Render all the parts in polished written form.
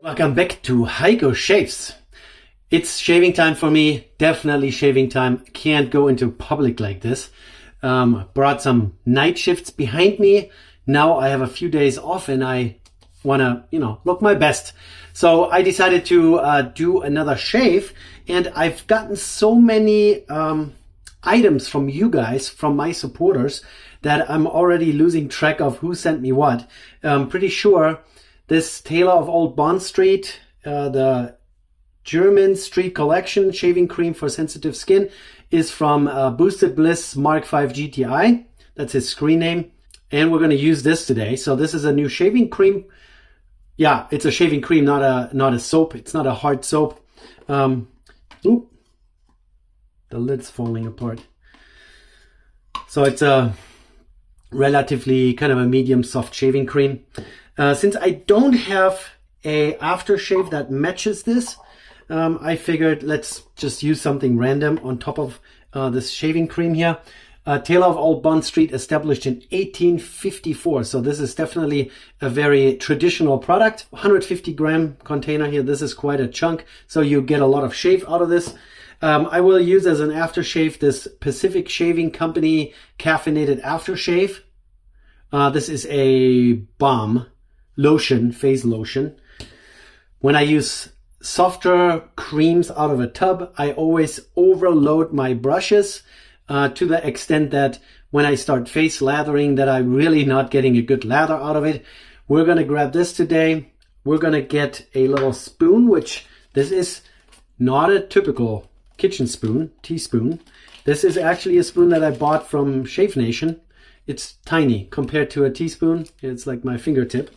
Welcome back to Heiko Shaves. It's shaving time for me, definitely shaving time. Can't go into public like this. Brought some night shifts behind me. Now I have a few days off and I wanna, look my best. So I decided to do another shave, and I've gotten so many items from you guys, from my supporters, that I'm already losing track of who sent me what. I'm pretty sure this Taylor of Old Bond Street, the German Street Collection shaving cream for sensitive skin, is from Boosted Bliss Mark V GTI. That's his screen name. And we're going to use this today. So this is a new shaving cream. Yeah, it's a shaving cream, not a soap. It's not a hard soap. Oop, the lid's falling apart. So it's a relatively kind of a medium soft shaving cream. Since I don't have a aftershave that matches this, I figured let's just use something random on top of this shaving cream here. Taylor of Old Bond Street, established in 1854. So this is definitely a very traditional product. 150 gram container here. This is quite a chunk. So you get a lot of shave out of this. I will use as an aftershave this Pacific Shaving Company caffeinated aftershave. This is a balm lotion, face lotion. When I use softer creams out of a tub, I always overload my brushes to the extent that when I start face lathering, that I'm really not getting a good lather out of it. We're going to grab this today. We're going to get a little spoon, which this is not a typical kitchen spoon, teaspoon. This is actually a spoon that I bought from Shave Nation. It's tiny compared to a teaspoon. It's like my fingertip.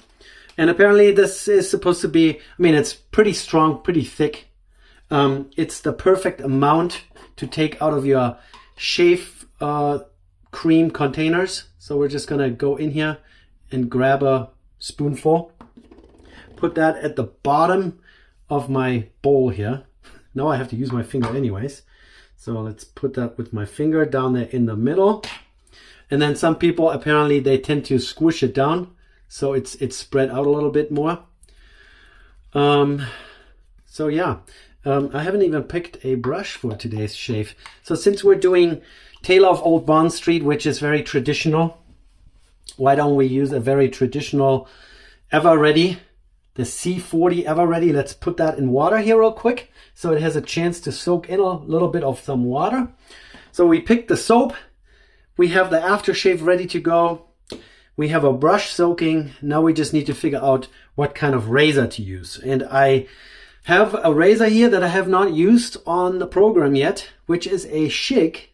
And apparently this is supposed to be, it's pretty strong, pretty thick. It's the perfect amount to take out of your shave cream containers. So we're just gonna go in here and grab a spoonful. Put that at the bottom of my bowl here. Now I have to use my finger anyways. So let's put that with my finger down there in the middle. And then some people, apparently they tend to squish it down, so it's spread out a little bit more. So yeah, I haven't even picked a brush for today's shave. So since we're doing Taylor of Old Bond Street, which is very traditional, why don't we use a very traditional Ever Ready, the C40 Ever Ready. Let's put that in water here real quick, so it has a chance to soak in a little bit of some water. So we picked the soap. We have the aftershave ready to go. We have a brush soaking. Now we just need to figure out what kind of razor to use. And I have a razor here that I have not used on the program yet, which is a Schick,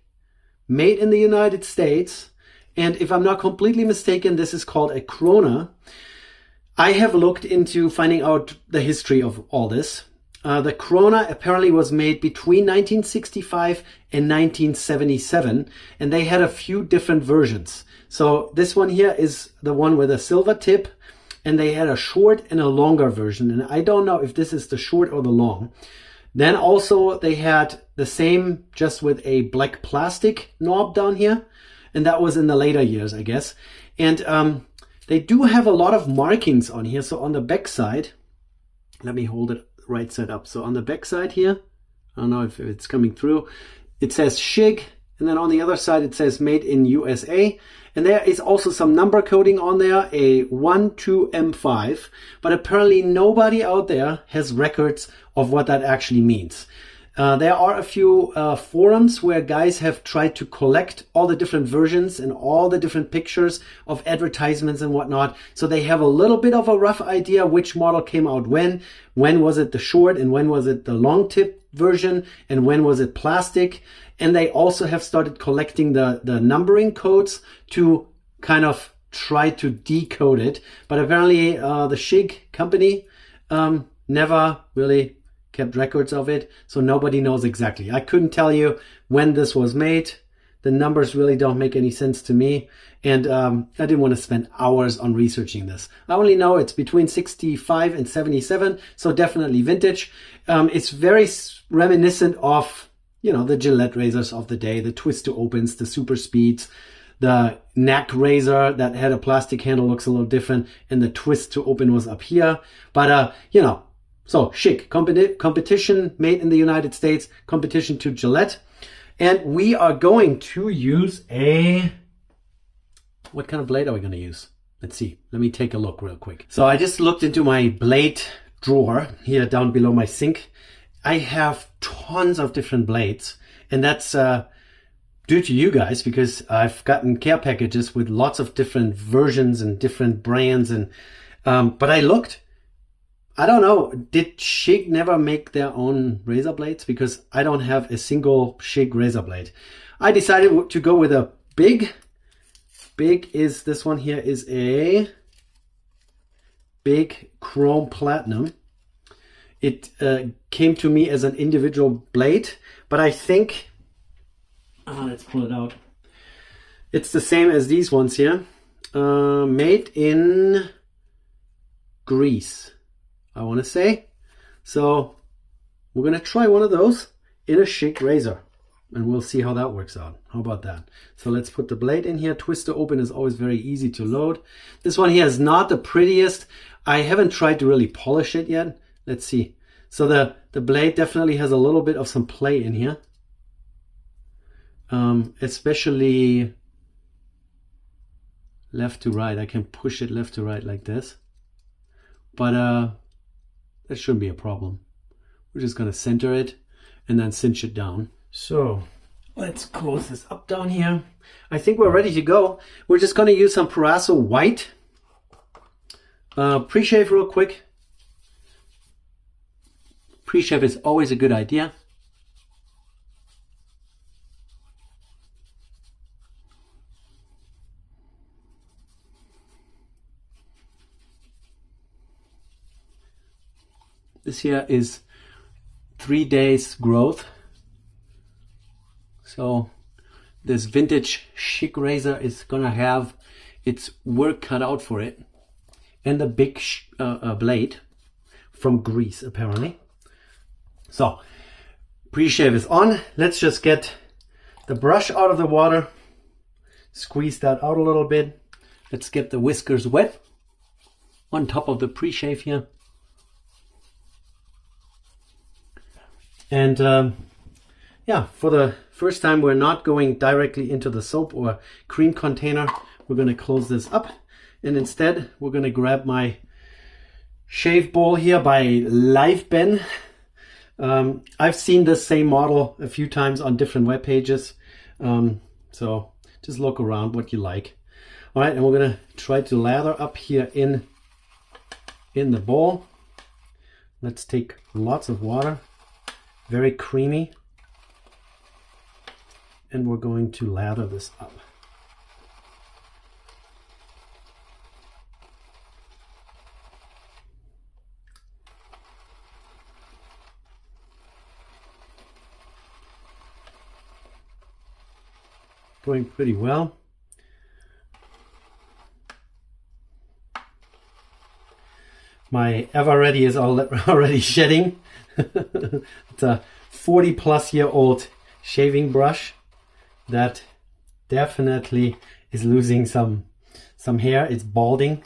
made in the United States. And if I'm not completely mistaken, this is called a Krona. I have looked into finding out the history of all this. The Krona apparently was made between 1965 and 1977, and they had a few different versions. So this one here is the one with a silver tip, and they had a short and a longer version, and I don't know if this is the short or the long. Then also they had the same, just with a black plastic knob down here, and that was in the later years, I guess. And they do have a lot of markings on here. So on the back side, let me hold it right side up. So on the back side here, I don't know if it's coming through, it says Schick, and then on the other side it says made in USA, and there is also some number coding on there, a 12M5, but apparently nobody out there has records of what that actually means. There are a few forums where guys have tried to collect all the different versions and all the different pictures of advertisements and whatnot. So they have a little bit of a rough idea which model came out when was it the short and when was it the long tip version and when was it plastic. And they also have started collecting the numbering codes to kind of try to decode it. But apparently the Schick company never really kept records of it, so nobody knows exactly. I couldn't tell you when this was made. The numbers really don't make any sense to me, and I didn't want to spend hours on researching this. I only know it's between 65 and 77, so definitely vintage. It's very reminiscent of, the Gillette razors of the day, the twist to opens, the super speeds, the neck razor that had a plastic handle looks a little different, and the twist to open was up here. But So Schick, competition made in the United States, competition to Gillette. And we are going to use a, what kind of blade are we going to use? Let's see. Let me take a look real quick. So I just looked into my blade drawer here down below my sink. I have tons of different blades, and that's due to you guys, because I've gotten care packages with lots of different versions and different brands. And but I looked. I don't know, did Schick never make their own razor blades? Because I don't have a single Schick razor blade. I decided to go with a big is, this one here is a big chrome platinum. It came to me as an individual blade, but I think, let's pull it out. It's the same as these ones here, made in Greece, I want to say. So we're going to try one of those in a Schick razor, and we'll see how that works out. How about that? So let's put the blade in here. Twist to open is always very easy to load. This one here is not the prettiest. I haven't tried to really polish it yet. Let's see. So the blade definitely has a little bit of some play in here. Especially left to right. I can push it left to right like this. But that shouldn't be a problem. We're just going to center it and then cinch it down. So let's close this up down here. I think we're ready to go. We're just going to use some Perazzo white. Pre-shave real quick. Pre-shave is always a good idea. This here is 3 days growth. So this Vintage Schick Razor is gonna have its work cut out for it. And a big blade from Greece, apparently. So pre-shave is on. Let's just get the brush out of the water. Squeeze that out a little bit. Let's get the whiskers wet on top of the pre-shave here. And yeah, for the first time, we're not going directly into the soap or cream container. We're going to close this up, and instead we're going to grab my shave bowl here by Live Ben. I've seen this same model a few times on different web pages, so just look around what you like. All right, and we're going to try to lather up here in the bowl. Let's take lots of water. Very creamy, and we're going to lather this up. Going pretty well. My Ever Ready is already shedding. It's a 40-plus-year-old shaving brush that definitely is losing some hair. It's balding.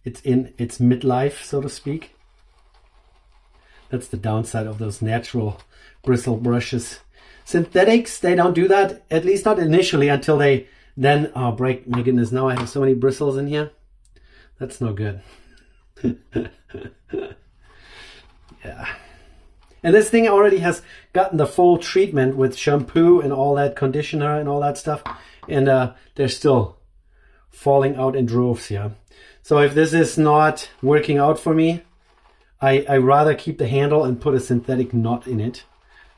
It's in its midlife, so to speak. That's the downside of those natural bristle brushes. Synthetics, they don't do that, at least not initially, until they then break. My goodness, now I have so many bristles in here. That's no good. Yeah. And this thing already has gotten the full treatment with shampoo and all that, conditioner and all that stuff. And they're still falling out in droves here. So if this is not working out for me, I rather keep the handle and put a synthetic knot in it.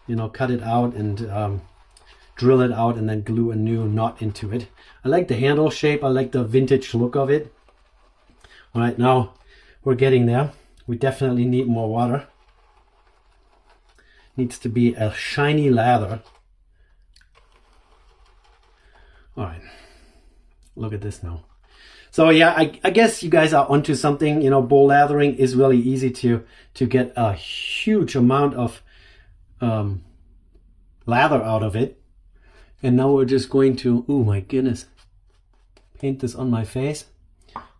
You know, cut it out and drill it out and then glue a new knot into it. I like the handle shape. I like the vintage look of it. All right, now we're getting there. We definitely need more water. Needs to be a shiny lather. All right, look at this now. So yeah, I guess you guys are onto something. You know, bowl lathering is really easy to get a huge amount of lather out of it. And now we're just going to, oh my goodness, paint this on my face.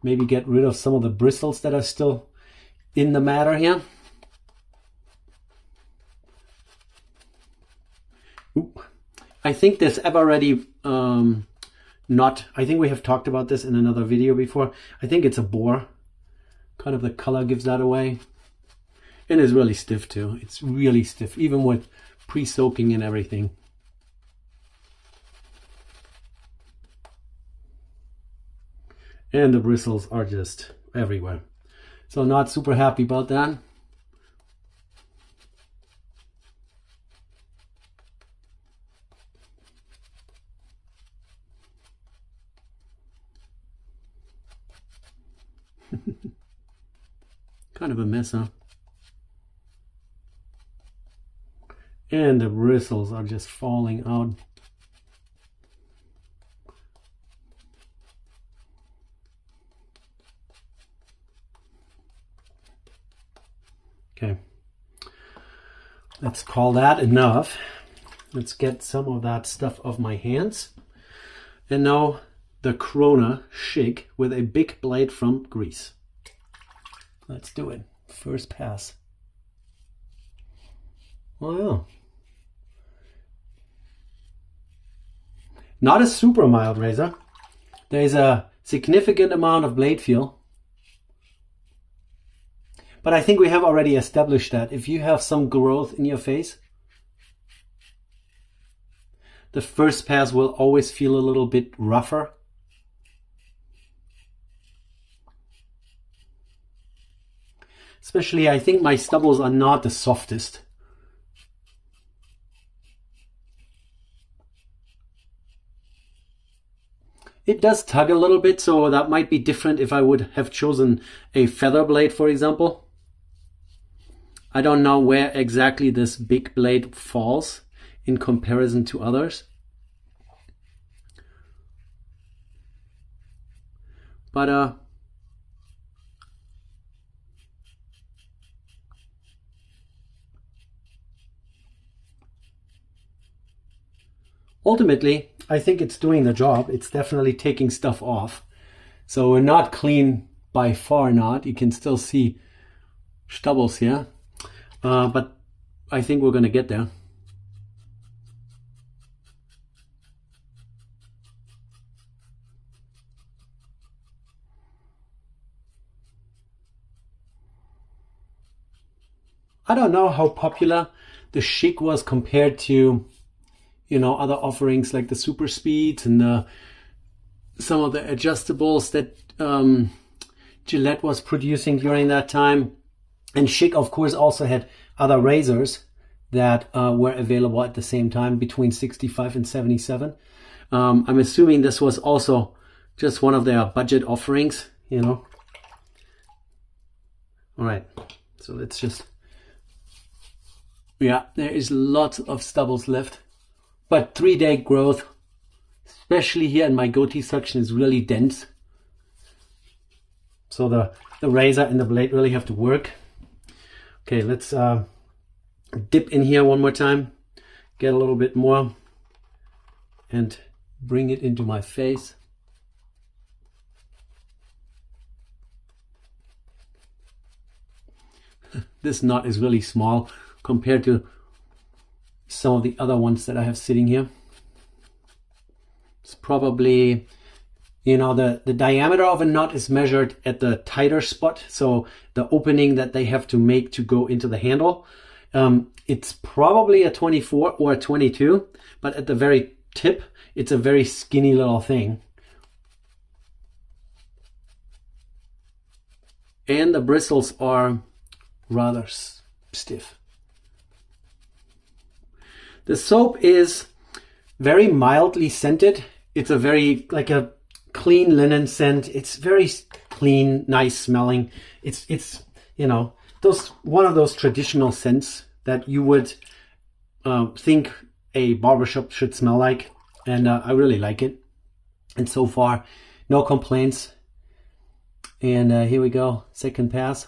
Maybe get rid of some of the bristles that are still in the matter here. Ooh. I think this ever-ready knot, I think we have talked about this in another video before. I think it's a boar. Kind of the color gives that away. And it's really stiff too. It's really stiff, even with pre-soaking and everything. And the bristles are just everywhere. So not super happy about that. Kind of a mess, huh? And the bristles are just falling out. Okay, let's call that enough. Let's get some of that stuff off my hands. And now the Krona Schick with a big blade from Greece. Let's do it. First pass. Oh yeah. Not a super mild razor. There's a significant amount of blade feel. But I think we have already established that if you have some growth in your face, the first pass will always feel a little bit rougher. Especially, I think my stubbles are not the softest. It does tug a little bit, so that might be different if I would have chosen a feather blade, for example. I don't know where exactly this big blade falls in comparison to others. But ultimately, I think it's doing the job. It's definitely taking stuff off. So we're not clean, by far not. You can still see stubbles here. But I think we're going to get there. I don't know how popular the Schick was compared to, you know, other offerings like the Super Speeds and some of the adjustables that Gillette was producing during that time. And Schick, of course, also had other razors that were available at the same time between 65 and 77. I'm assuming this was also just one of their budget offerings, you know. All right, so let's just, yeah, there is lots of stubbles left, but 3-day growth, especially here in my goatee section, is really dense. So the razor and the blade really have to work. Okay, let's dip in here one more time, get a little bit more, and bring it into my face. This knot is really small compared to some of the other ones that I have sitting here. It's probably, you know, the diameter of a knot is measured at the tighter spot, so the opening that they have to make to go into the handle. It's probably a 24 or a 22, but at the very tip, it's a very skinny little thing. And the bristles are rather stiff. The soap is very mildly scented. It's a very, like a clean linen scent. It's very clean, nice smelling. It's you know, one of those traditional scents that you would think a barbershop should smell like, and I really like it. And so far, no complaints. And here we go, second pass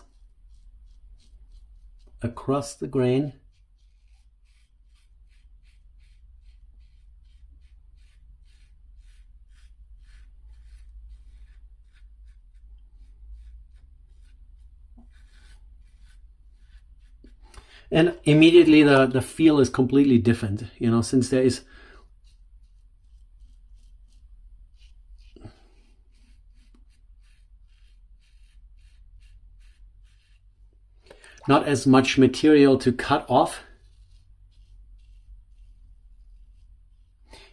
across the grain. And immediately the feel is completely different, you know, since there is not as much material to cut off.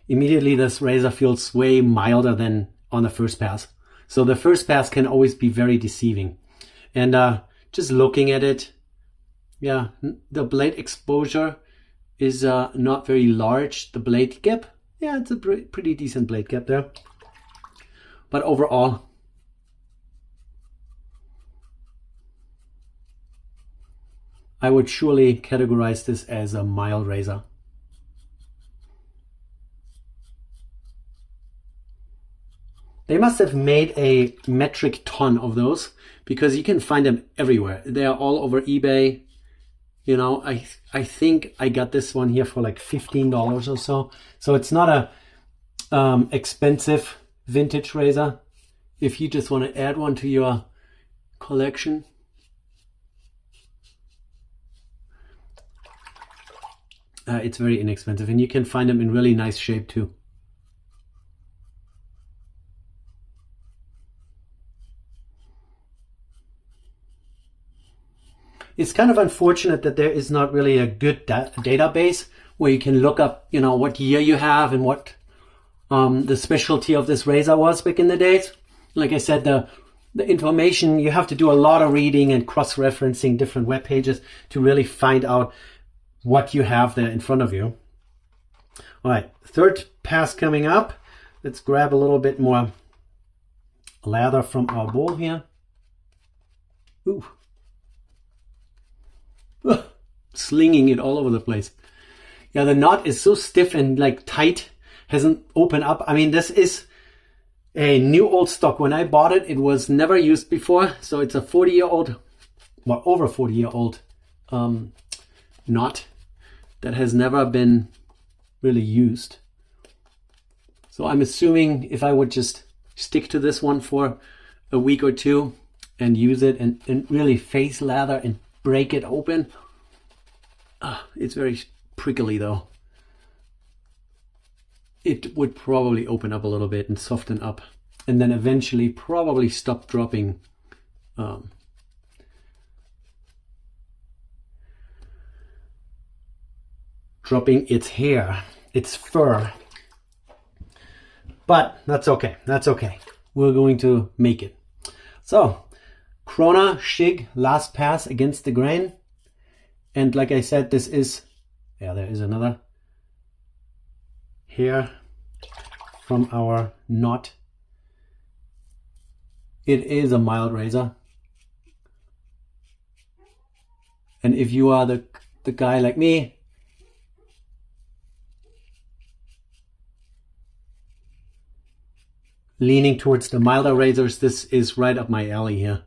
Immediately this razor feels way milder than on the first pass. So the first pass can always be very deceiving. And just looking at it, yeah, the blade exposure is not very large. The blade gap, yeah, it's a pretty decent blade gap there. But overall, I would surely categorize this as a mild razor. They must have made a metric ton of those because you can find them everywhere. They are all over eBay. You know, I think I got this one here for like $15 or so. So it's not a expensive vintage razor. If you just want to add one to your collection. It's very inexpensive and you can find them in really nice shape too. It's kind of unfortunate that there is not really a good database where you can look up, you know, what year you have and what the specialty of this razor was back in the days. Like I said, the information, you have to do a lot of reading and cross-referencing different web pages to really find out what you have there in front of you. All right, third pass coming up. Let's grab a little bit more lather from our bowl here. Ooh. Slinging it all over the place. Yeah, the knot is so stiff and like tight, hasn't opened up. I mean, this is a new old stock. When I bought it, it was never used before. So it's a 40-year-old, well, over 40-year-old knot that has never been really used. So I'm assuming if I would just stick to this one for a week or two and use it and really face lather and break it open. It's very prickly though. It would probably open up a little bit and soften up and then eventually probably stop dropping dropping its hair, its fur. But that's okay, that's okay. We're going to make it. So, Krona Schick last pass against the grain. And like I said, this is, yeah, there is another hair from our knot. It is a mild razor. And if you are the guy like me, leaning towards the milder razors, this is right up my alley here.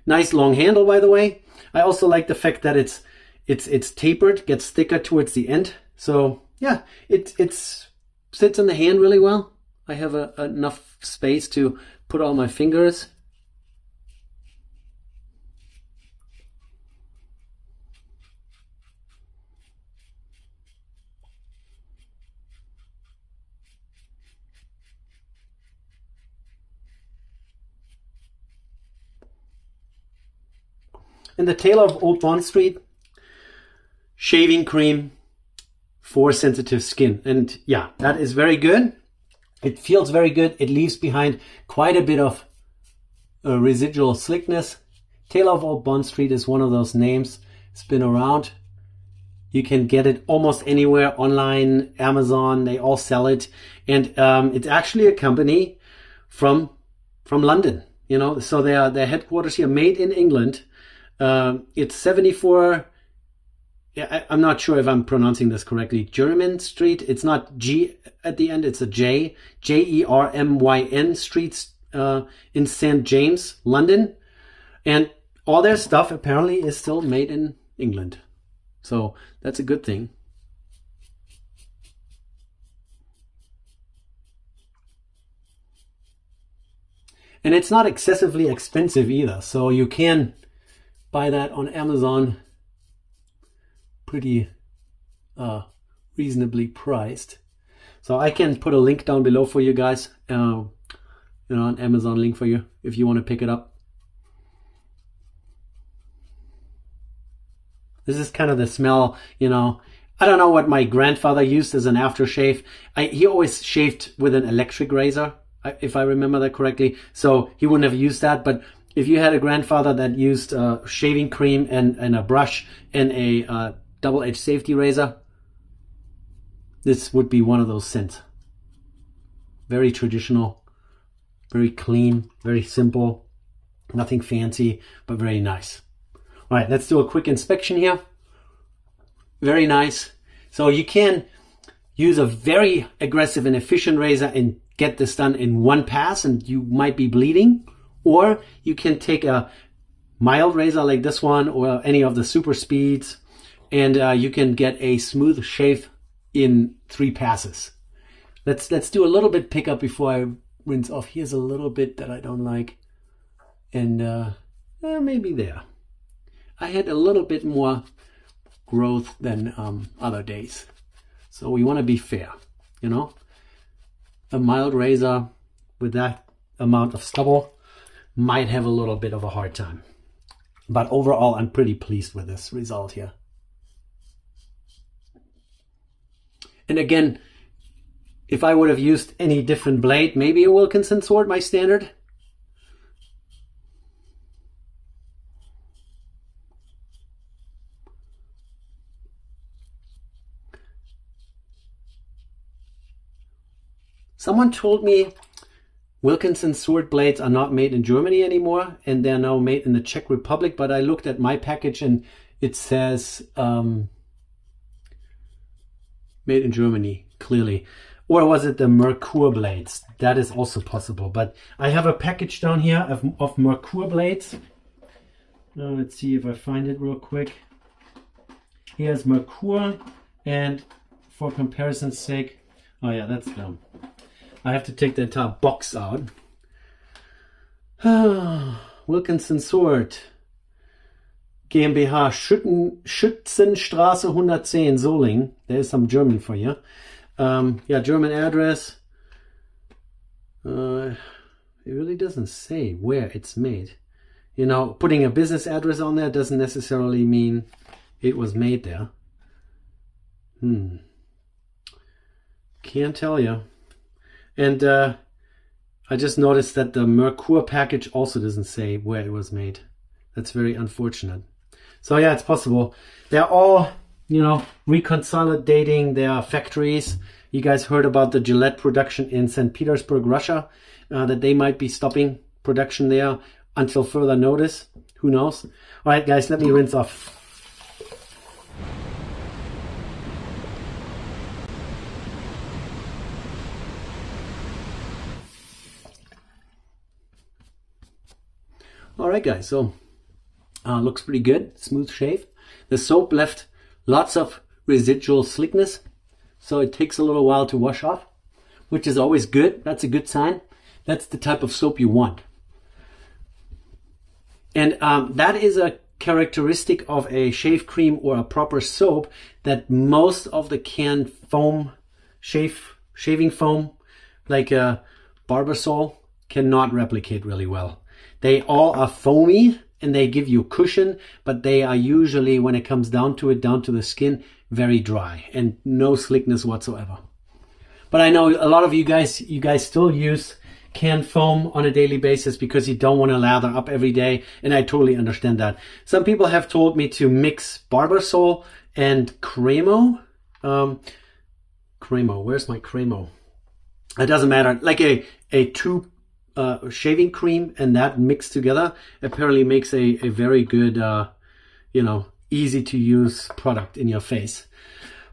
Nice long handle, by the way. I also like the fact that it's tapered, gets thicker towards the end. So yeah, it sits in the hand really well. I have enough space to put all my fingers. And the Tailor of Old Bond Street shaving cream for sensitive skin. And yeah, that is very good. It feels very good. It leaves behind quite a bit of residual slickness. Tailor of Old Bond Street is one of those names. It's been around. You can get it almost anywhere online, Amazon, they all sell it. And it's actually a company from London, you know, so their headquarters here, made in England. It's 74, yeah, I'm not sure if I'm pronouncing this correctly, German Street. It's not G at the end, it's a J. Jermyn Street in St. James, London. And all their stuff apparently is still made in England. So that's a good thing. And it's not excessively expensive either. So you can buy that on Amazon pretty reasonably priced. So I can put a link down below for you guys, you know, an Amazon link for you if you want to pick it up. This is kind of the smell, you know. I don't know what my grandfather used as an aftershave. He always shaved with an electric razor, if I remember that correctly. So he wouldn't have used that. But if you had a grandfather that used shaving cream and a brush and a double-edged safety razor, this would be one of those scents. Very traditional, very clean, very simple, nothing fancy, but very nice. All right, let's do a quick inspection here. Very nice. So you can use a very aggressive and efficient razor and get this done in one pass and you might be bleeding. Or you can take a mild razor like this one or any of the super speeds and you can get a smooth shave in 3 passes. Let's do a little bit pickup before I rinse off. Here's a little bit that I don't like. And maybe there. I had a little bit more growth than other days. So we want to be fair, you know. A mild razor with that amount of stubble might have a little bit of a hard time. But overall, I'm pretty pleased with this result here. And again, if I would have used any different blade, maybe a Wilkinson sword, my standard. Someone told me Wilkinson sword blades are not made in Germany anymore and they're now made in the Czech Republic, but I looked at my package and it says made in Germany, clearly. Or was it the Merkur blades? That is also possible, but I have a package down here of Merkur blades. Let's see if I find it real quick. Here's Merkur, and for comparison's sake, oh yeah, that's dumb. I have to take the entire box out. Wilkinson Sword. GmbH Schützenstraße 110 Solingen. There's some German for you. Yeah, German address. It really doesn't say where it's made. You know, putting a business address on there doesn't necessarily mean it was made there. Can't tell you. And I just noticed that the Merkur package also doesn't say where it was made. That's very unfortunate. So yeah, it's possible. They're all, you know, reconsolidating their factories. You guys heard about the Gillette production in St. Petersburg, Russia, that they might be stopping production there until further notice. Who knows? All right, guys, let me rinse off. All right, guys, so looks pretty good. Smooth shave. The soap left lots of residual slickness, so it takes a little while to wash off, which is always good. That's a good sign. That's the type of soap you want. And that is a characteristic of a shave cream or a proper soap that most of the canned foam, shaving foam, like a Barbasol, cannot replicate really well. They all are foamy and they give you cushion, but they are usually, when it comes down to it, down to the skin, very dry and no slickness whatsoever. But I know a lot of you guys still use canned foam on a daily basis because you don't want to lather up every day, and I totally understand that. Some people have told me to mix Barbasol and Cremo. Cremo, where's my Cremo? It doesn't matter. Like a tube shaving cream and that mixed together apparently makes a very good, you know, easy to use product in your face.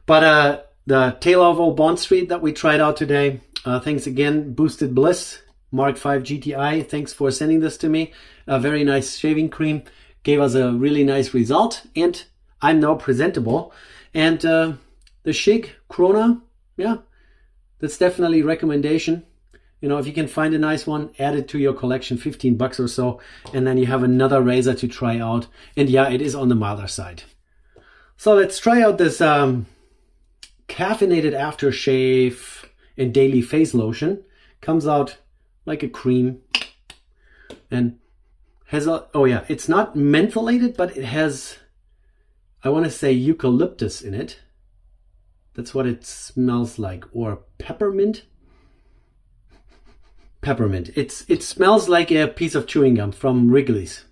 But the Tailor of Old Bond Street that we tried out today, thanks again, Boosted Bliss Mark V GTI. Thanks for sending this to me. A very nice shaving cream. Gave us a really nice result, and I'm now presentable. And the Schick Krona, yeah, that's definitely a recommendation. You know, if you can find a nice one, add it to your collection, 15 bucks or so, and then you have another razor to try out. And yeah, it is on the milder side. So let's try out this caffeinated aftershave and daily face lotion. Comes out like a cream and has a, oh yeah, it's not mentholated, but it has, I want to say eucalyptus in it. That's what it smells like. Or peppermint. Peppermint. It smells like a piece of chewing gum from Wrigley's.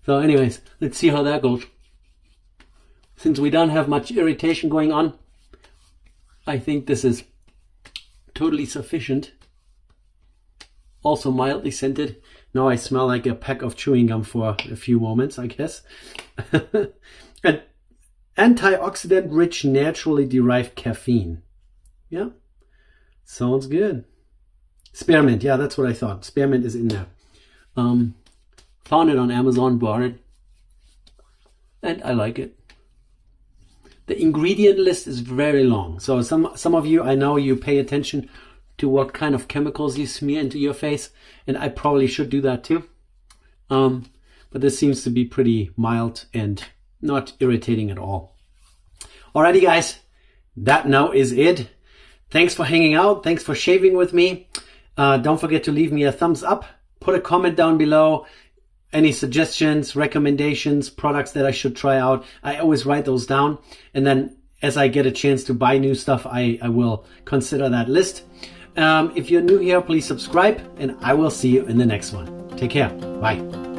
So anyways, let's see how that goes. Since we don't have much irritation going on, I think this is totally sufficient. Also mildly scented. Now I smell like a pack of chewing gum for a few moments, I guess. And antioxidant rich, naturally derived caffeine. Yeah, sounds good. Spearmint, yeah, that's what I thought. Spearmint is in there. Found it on Amazon, bought it, and I like it. The ingredient list is very long. So some of you, I know you pay attention to what kind of chemicals you smear into your face, and I probably should do that too. But this seems to be pretty mild and not irritating at all. Alrighty guys, that now is it. Thanks for hanging out. Thanks for shaving with me. Don't forget to leave me a thumbs up. Put a comment down below. Any suggestions, recommendations, products that I should try out. I always write those down. And then as I get a chance to buy new stuff, I will consider that list. If you're new here, please subscribe and I will see you in the next one. Take care. Bye.